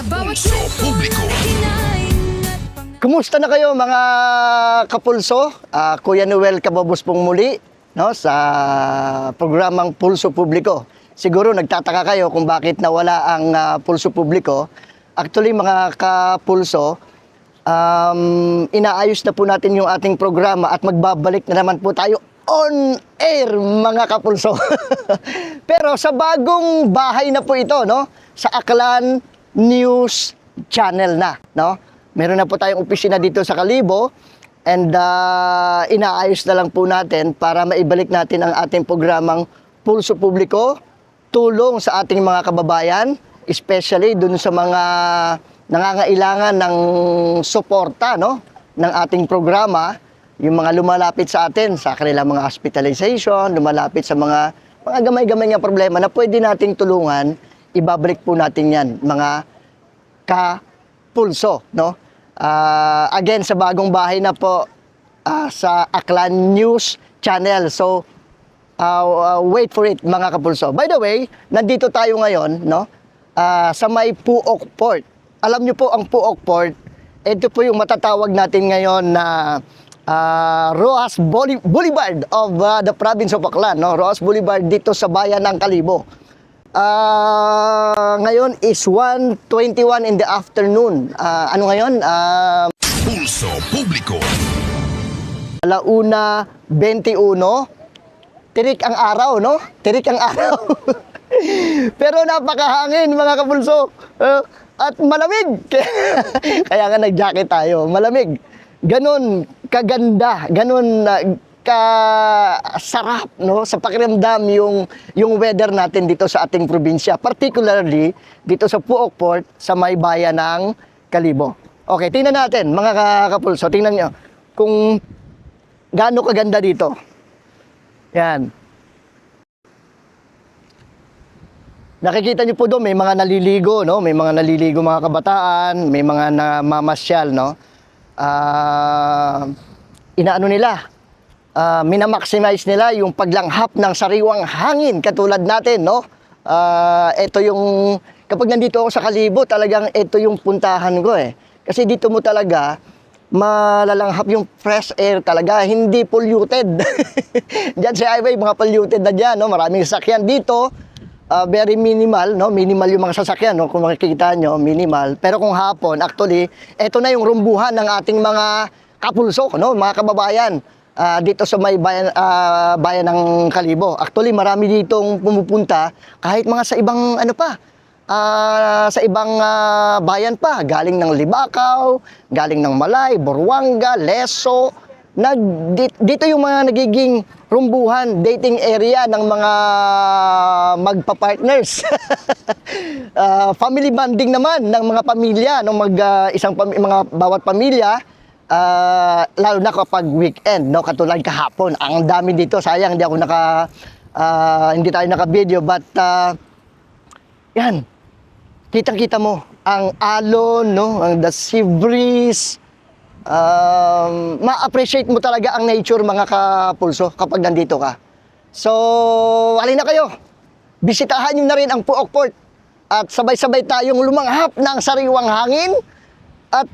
Pulso Publiko. Kumusta na kayo mga kapulso? Kuya Noel Cabobos pong muli, no, sa programang Pulso Publiko. Siguro nagtataka kayo kung bakit nawala ang Pulso Publiko. Actually mga kapulso, inaayos na po natin yung ating programa at magbabalik na naman po tayo on air mga kapulso. Pero sa bagong bahay na po ito, no, sa Aklan News Channel na, no? Meron na po tayong opisina dito sa Kalibo and inaayos na lang po natin para maibalik natin ang ating programang Pulso Publiko, tulong sa ating mga kababayan, especially dun sa mga nangangailangan ng suporta, no, ng ating programa, yung mga lumalapit sa atin sa kanilang mga hospitalization, lumalapit sa mga gamay-gamay nga problema na pwede nating tulungan, ibabalik po natin yan, mga kapulso, no? Again, sa bagong bahay na po sa Aklan News Channel. So, wait for it mga kapulso. By the way, nandito tayo ngayon, no, sa may Puok Port. Alam nyo po ang Puok Port, ito po yung matatawag natin ngayon na Roxas Boulevard of the province of Aklan, no? Roxas Boulevard dito sa bayan ng Kalibo. Ngayon is 1:21 in the afternoon. Ano ngayon? Pulso Publiko. 1:21. Tirik ang araw, no? Tirik ang araw. Pero napakahangin mga kapulso. At malamig. Kaya nga nag-jacket tayo. Malamig. Ganon kaganda. Ganon kasarap, no, sa pakiramdam yung weather natin dito sa ating probinsya, particularly dito sa Puok Port sa may bayan ng Kalibo. Okay, tingnan natin mga kapulso, tingnan nyo kung gaano kaganda dito. Yan. Nakikita nyo po doon, may mga naliligo, no? May mga naliligo mga kabataan, may mga namamasyal, no? Inaano nila? Minamaximize nila yung paglanghap ng sariwang hangin katulad natin, no? Ito yung, kapag nandito ako sa Kalibo, talagang ito yung puntahan ko eh. Kasi dito mo talaga malalanghap yung fresh air talaga, hindi polluted. Diyan sa highway, mga polluted na dyan, no? Maraming sasakyan dito, very minimal, no? Minimal yung mga sasakyan, no? Kung makikita nyo, minimal. Pero kung hapon, actually, ito na yung rumbuhan ng ating mga kapulso, no? Mga kababayan. Dito sa may bayan ng Kalibo. Actually, marami ditong pumupunta kahit mga sa ibang ano pa, sa ibang bayan pa, galing ng Libakaw, galing ng Malay, Buruanga, Leso. Dito yung mga nagiging rumbuhan, dating area ng mga magpa-partners. Family bonding naman ng mga pamilya, ng mga bawat pamilya. Lalo na kapag weekend, no, katulad kahapon, ang dami dito. Sayang hindi tayo naka-video, but yan, kitang-kita mo ang alon, no, ang the sea breeze. Ma-appreciate mo talaga ang nature mga kapulso kapag nandito ka. So, halina kayo, bisitahan nyo na rin ang Puok Port at sabay-sabay tayong lumanghap ng sariwang hangin. At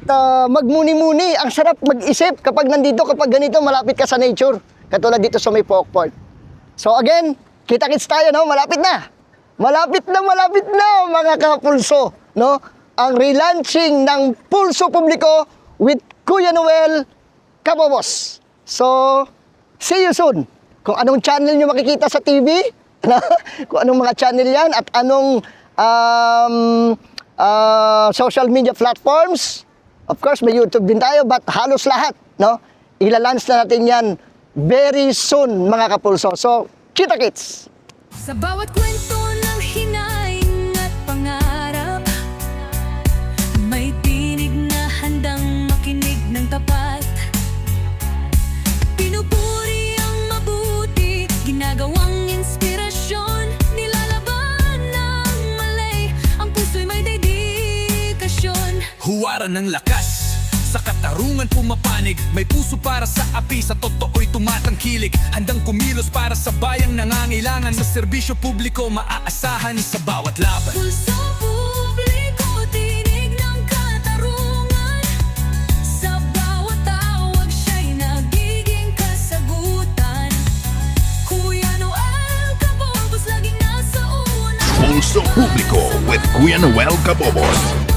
magmuni-muni, ang sarap mag-isip kapag nandito, kapag ganito, malapit ka sa nature. Katulad dito sa may Puok Port. So again, kita-kits tayo, no? Malapit na. Malapit na, mga kapulso, no? Ang relaunching ng Pulso Publiko with Kuya Noel Cabobos. So, see you soon. Kung anong channel nyo makikita sa TV, kung anong mga channel yan, at anong social media platforms. Of course, may YouTube din tayo, but halos lahat, no? Ilalunch na natin yan very soon, mga kapulso. So, kita-kits! Sa bawat kwento ng hinaing at pangarap, may tinig na handang makinig ng tapat. Pinupuri ang mabuti, ginagawang inspirasyon, nilalaban ng mali, ang puso'y may dedikasyon. Huwaran ng lakas, sa katarungan pumapanig. May puso para sa api, sa totoo'y tumatangkilik. Handang kumilos para sa bayang nangangailangan. Sa serbisyo publiko maaasahan sa bawat laban. Pulso Publiko, tinig Pulso Publiko with Kuya Noel Cabobos.